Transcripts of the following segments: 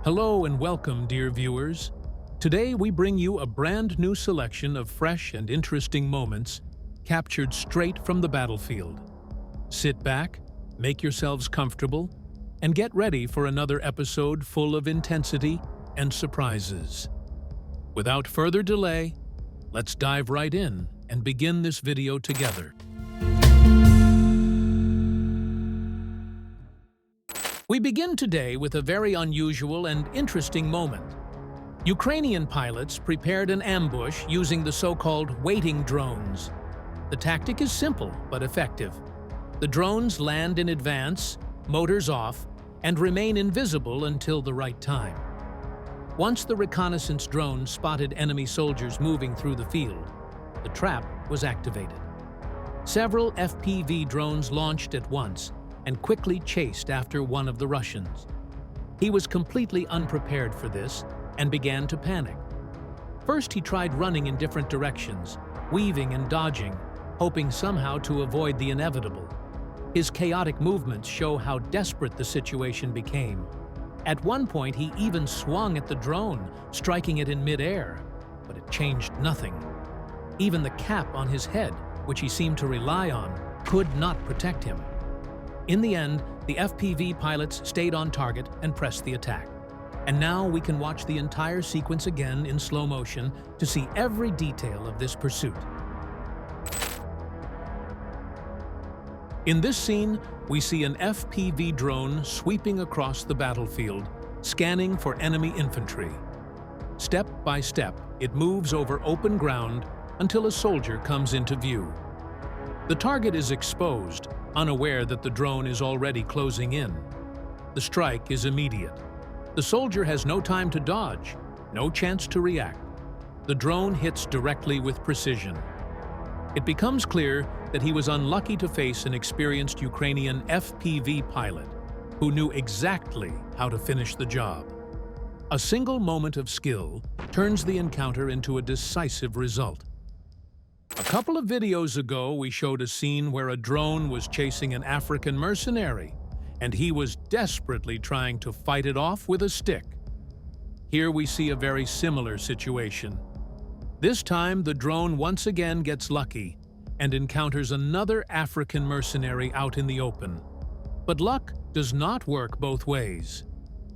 Hello and welcome, dear viewers. Today we bring you a brand new selection of fresh and interesting moments captured straight from the battlefield. Sit back, make yourselves comfortable, and get ready for another episode full of intensity and surprises. Without further delay, let's dive right in and begin this video together. We begin today with a very unusual and interesting moment. Ukrainian pilots prepared an ambush using the so-called waiting drones. The tactic is simple but effective. The drones land in advance, motors off, and remain invisible until the right time. Once the reconnaissance drone spotted enemy soldiers moving through the field, the trap was activated. Several FPV drones launched at once and quickly chased after one of the Russians. He was completely unprepared for this and began to panic. First, he tried running in different directions, weaving and dodging, hoping somehow to avoid the inevitable. His chaotic movements show how desperate the situation became. At one point, he even swung at the drone, striking it in mid-air, but it changed nothing. Even the cap on his head, which he seemed to rely on, could not protect him. In the end, the FPV pilots stayed on target and pressed the attack. And now we can watch the entire sequence again in slow motion to see every detail of this pursuit. In this scene, we see an FPV drone sweeping across the battlefield, scanning for enemy infantry. Step by step, it moves over open ground until a soldier comes into view. The target is exposed, unaware that the drone is already closing in. The strike is immediate. The soldier has no time to dodge, no chance to react. The drone hits directly with precision. It becomes clear that he was unlucky to face an experienced Ukrainian FPV pilot who knew exactly how to finish the job. A single moment of skill turns the encounter into a decisive result. A couple of videos ago, we showed a scene where a drone was chasing an African mercenary, and he was desperately trying to fight it off with a stick. Here we see a very similar situation. This time, the drone once again gets lucky and encounters another African mercenary out in the open. But luck does not work both ways.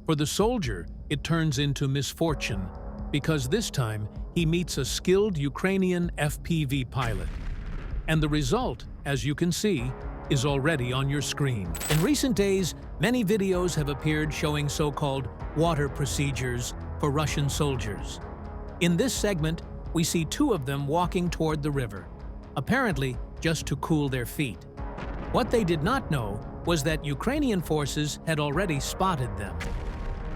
For the soldier, it turns into misfortune, because this time he meets a skilled Ukrainian FPV pilot. And the result, as you can see, is already on your screen. In recent days, many videos have appeared showing so-called water procedures for Russian soldiers. In this segment, we see two of them walking toward the river, apparently just to cool their feet. What they did not know was that Ukrainian forces had already spotted them.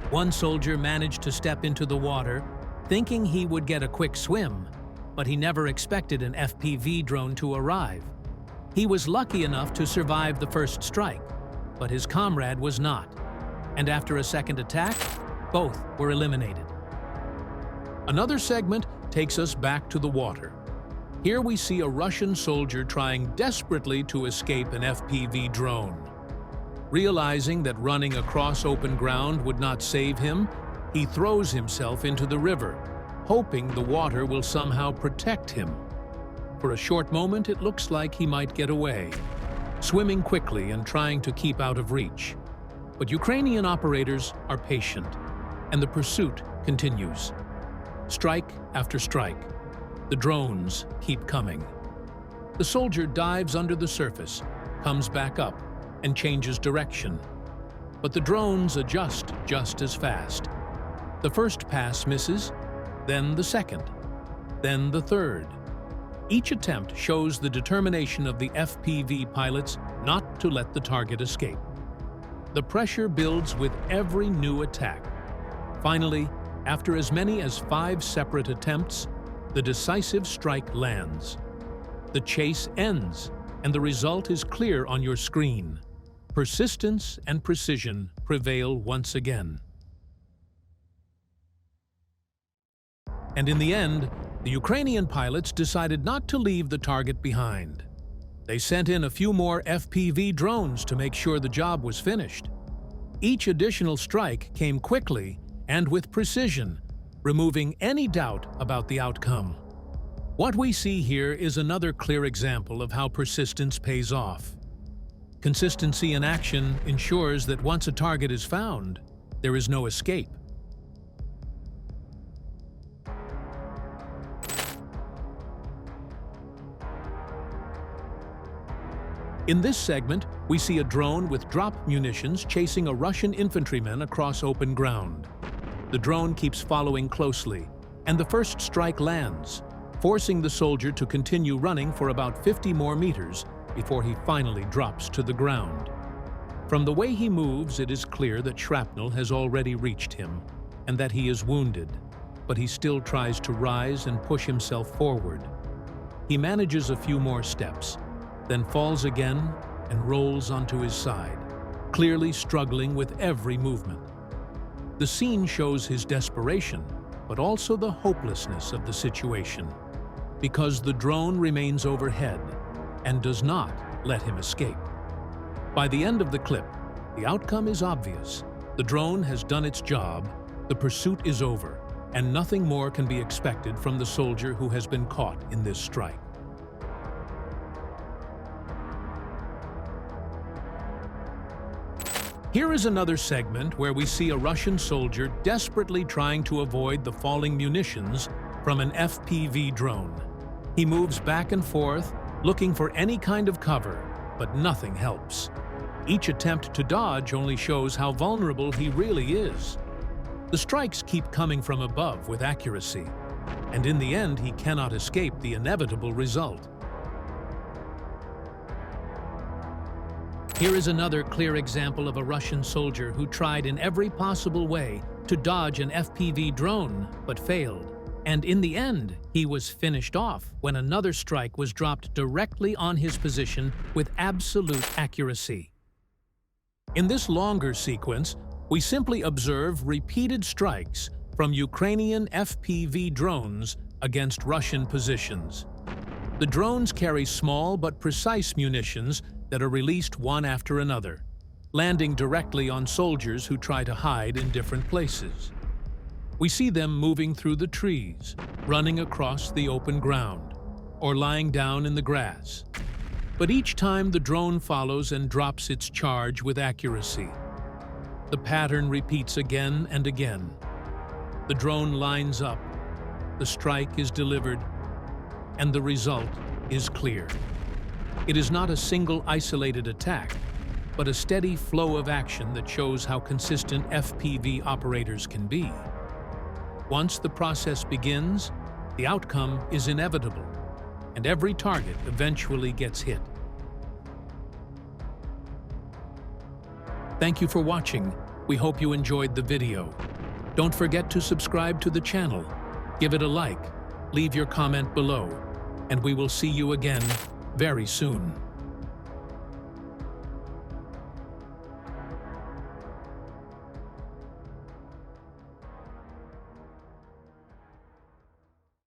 One soldier managed to step into the water, thinking he would get a quick swim, but he never expected an FPV drone to arrive. He was lucky enough to survive the first strike, but his comrade was not. And after a second attack, both were eliminated. Another segment takes us back to the water. Here we see a Russian soldier trying desperately to escape an FPV drone. Realizing that running across open ground would not save him, he throws himself into the river, hoping the water will somehow protect him. For a short moment, it looks like he might get away, swimming quickly and trying to keep out of reach. But Ukrainian operators are patient, and the pursuit continues. Strike after strike, the drones keep coming. The soldier dives under the surface, comes back up, and changes direction. But the drones adjust just as fast. The first pass misses, then the second, then the third. Each attempt shows the determination of the FPV pilots not to let the target escape. The pressure builds with every new attack. Finally, after as many as 5 separate attempts, the decisive strike lands. The chase ends, and the result is clear on your screen. Persistence and precision prevail once again. And in the end, the Ukrainian pilots decided not to leave the target behind. They sent in a few more FPV drones to make sure the job was finished. Each additional strike came quickly and with precision, removing any doubt about the outcome. What we see here is another clear example of how persistence pays off. Consistency in action ensures that once a target is found, there is no escape. In this segment, we see a drone with drop munitions chasing a Russian infantryman across open ground. The drone keeps following closely, and the first strike lands, forcing the soldier to continue running for about 50 more meters before he finally drops to the ground. From the way he moves, it is clear that shrapnel has already reached him and that he is wounded, but he still tries to rise and push himself forward. He manages a few more steps, then falls again and rolls onto his side, clearly struggling with every movement. The scene shows his desperation, but also the hopelessness of the situation, because the drone remains overhead and does not let him escape. By the end of the clip, the outcome is obvious. The drone has done its job, the pursuit is over, and nothing more can be expected from the soldier who has been caught in this strike. Here is another segment where we see a Russian soldier desperately trying to avoid the falling munitions from an FPV drone. He moves back and forth, looking for any kind of cover, but nothing helps. Each attempt to dodge only shows how vulnerable he really is. The strikes keep coming from above with accuracy, and in the end he cannot escape the inevitable result. Here is another clear example of a Russian soldier who tried in every possible way to dodge an FPV drone, but failed. And in the end, he was finished off when another strike was dropped directly on his position with absolute accuracy. In this longer sequence, we simply observe repeated strikes from Ukrainian FPV drones against Russian positions. The drones carry small but precise munitions that are released one after another, landing directly on soldiers who try to hide in different places. We see them moving through the trees, running across the open ground, or lying down in the grass. But each time the drone follows and drops its charge with accuracy. The pattern repeats again and again. The drone lines up, the strike is delivered, and the result is clear. It is not a single isolated attack, but a steady flow of action that shows how consistent FPV operators can be. Once the process begins, the outcome is inevitable, and every target eventually gets hit. Thank you for watching. We hope you enjoyed the video. Don't forget to subscribe to the channel, give it a like, leave your comment below, and we will see you again very soon.